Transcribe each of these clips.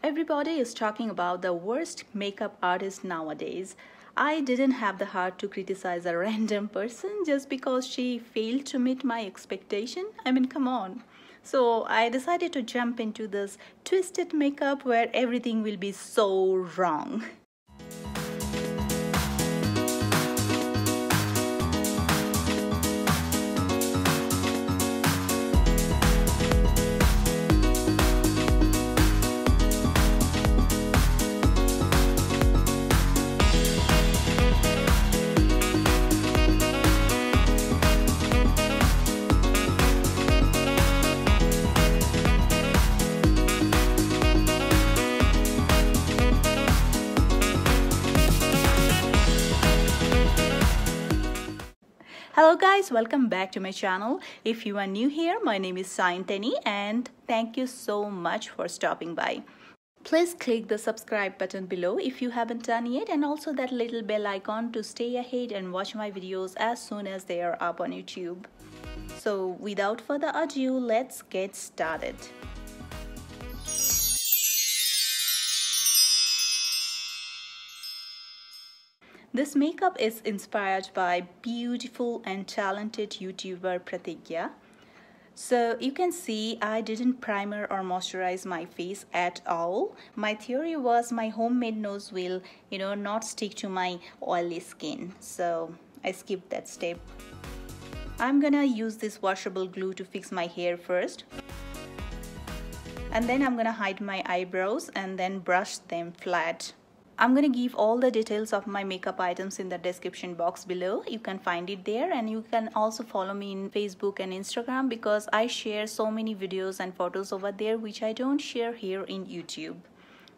Everybody is talking about the worst makeup artist nowadays. I didn't have the heart to criticize a random person just because she failed to meet my expectation. I mean, come on. So I decided to jump into this twisted makeup where everything will be so wrong. Hello guys, welcome back to my channel. If you are new here, my name is Saintani and thank you so much for stopping by. Please click the subscribe button below if you haven't done yet, and also that little bell icon to stay ahead and watch my videos as soon as they are up on YouTube. So without further ado, let's get started. This makeup is inspired by beautiful and talented YouTuber Pratigya. So you can see I didn't primer or moisturize my face at all. My theory was my homemade nose will, not stick to my oily skin. So I skipped that step. I'm gonna use this washable glue to fix my hair first. And then I'm gonna hide my eyebrows and then brush them flat. I'm going to give all the details of my makeup items in the description box below. You can find it there, and you can also follow me in Facebook and Instagram because I share so many videos and photos over there which I don't share here in YouTube.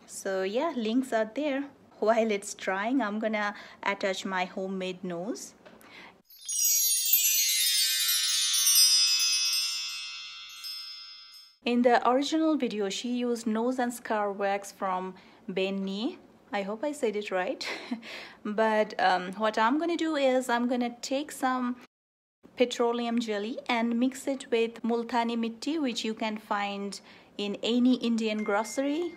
So yeah, links are there. While it's drying, I'm going to attach my homemade nose. In the original video, she used nose and scar wax from Benny. I hope I said it right. But what I'm going to do is I'm going to take some petroleum jelly and mix it with multani mitti, which you can find in any Indian grocery.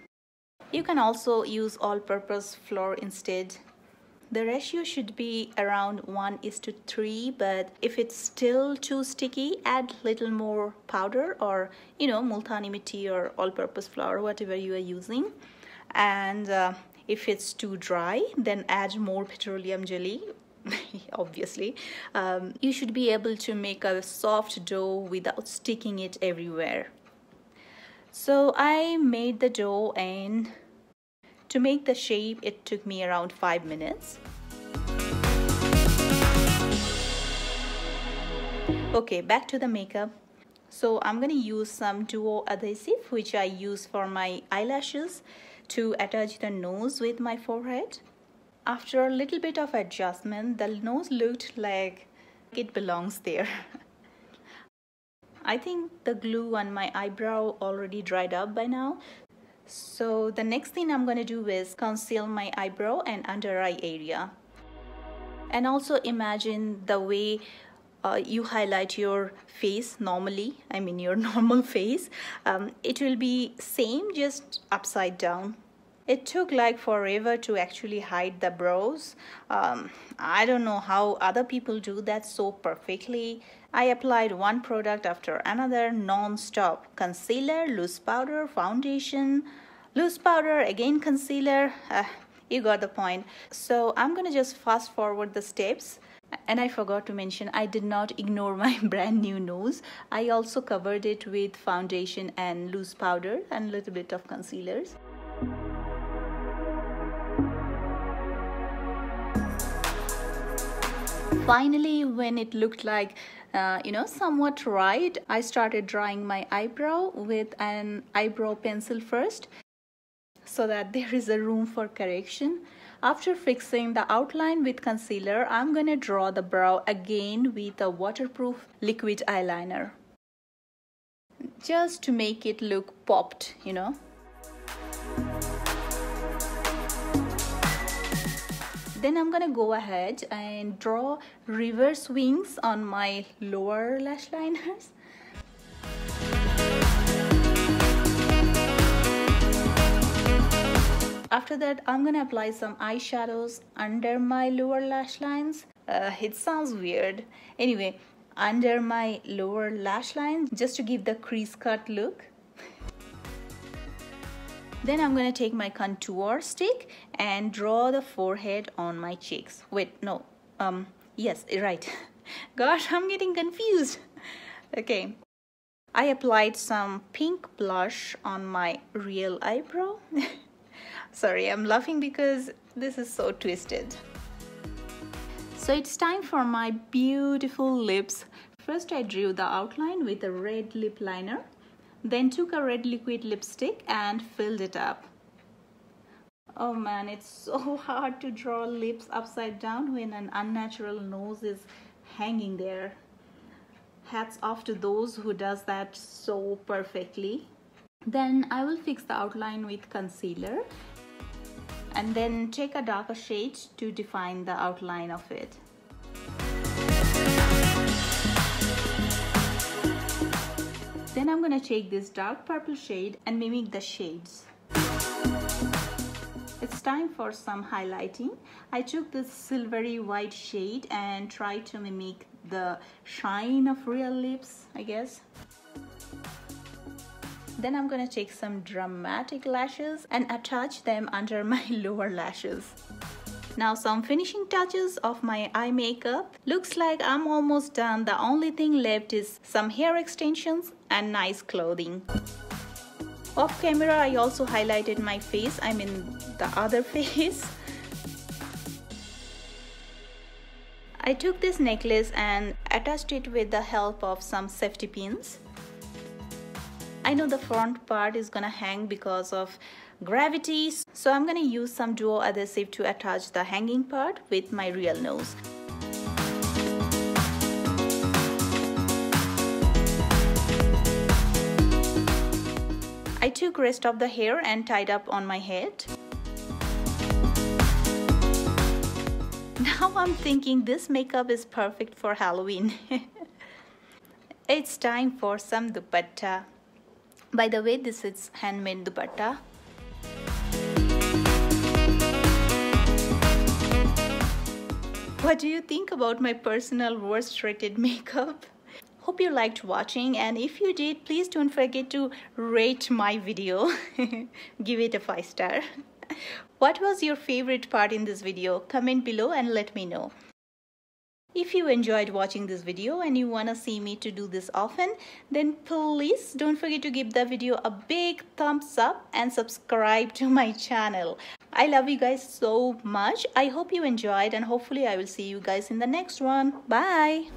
You can also use all-purpose flour instead. The ratio should be around 1:3, but if it's still too sticky, add little more powder or multani mitti or all-purpose flour, whatever you are using. And if it's too dry, then add more petroleum jelly, obviously. You should be able to make a soft dough without sticking it everywhere. So I made the dough, and to make the shape, it took me around 5 minutes. Okay, back to the makeup. So I'm gonna use some duo adhesive, which I use for my eyelashes, to attach the nose with my forehead. After a little bit of adjustment, the nose looked like it belongs there. I think the glue on my eyebrow already dried up by now. So the next thing I'm going to do is conceal my eyebrow and under eye area. And also imagine the way you highlight your face normally, I mean your normal face. It will be same, just upside down. It took like forever to actually hide the brows. I don't know how other people do that so perfectly. I applied one product after another non-stop. Concealer, loose powder, foundation, loose powder, again concealer. You got the point. So I'm gonna just fast forward the steps. And I forgot to mention, I did not ignore my brand new nose. I also covered it with foundation and loose powder and a little bit of concealers. Finally, when it looked like, somewhat right, I started drawing my eyebrow with an eyebrow pencil first, so that there is a room for correction. After fixing the outline with concealer, I'm gonna draw the brow again with a waterproof liquid eyeliner, just to make it look popped, Then I'm gonna go ahead and draw reverse wings on my lower lash liners. After that, I'm gonna apply some eyeshadows under my lower lash lines. It sounds weird. Anyway, under my lower lash line, just to give the crease cut look. Then I'm gonna take my contour stick and draw the forehead on my cheeks. Wait, no, yes, right. Gosh, I'm getting confused. Okay, I applied some pink blush on my real eyebrow. Sorry, I'm laughing because this is so twisted. So it's time for my beautiful lips. First I drew the outline with a red lip liner, then took a red liquid lipstick and filled it up. Oh man, it's so hard to draw lips upside down when an unnatural nose is hanging there. Hats off to those who does that so perfectly. Then I will fix the outline with concealer and then take a darker shade to define the outline of it. Then I'm gonna take this dark purple shade and mimic the shades. It's time for some highlighting. I took this silvery white shade and tried to mimic the shine of real lips, I guess. Then I'm gonna take some dramatic lashes and attach them under my lower lashes. Now some finishing touches of my eye makeup. Looks like I'm almost done. The only thing left is some hair extensions and nice clothing. Off camera, I also highlighted my face, I mean the other face. I took this necklace and attached it with the help of some safety pins. I know the front part is gonna hang because of gravity, so I'm gonna use some duo adhesive to attach the hanging part with my real nose. I took rest of the hair and tied up on my head. Now I'm thinking this makeup is perfect for Halloween. It's time for some dupatta. By the way, this is handmade dupatta. What do you think about my personal worst rated makeup? Hope you liked watching, and if you did, please don't forget to rate my video. Give it a 5-star. What was your favorite part in this video? Comment below and let me know. If you enjoyed watching this video and you wanna see me to do this often, then please don't forget to give the video a big thumbs up and subscribe to my channel. I love you guys so much. I hope you enjoyed, and hopefully I will see you guys in the next one. Bye.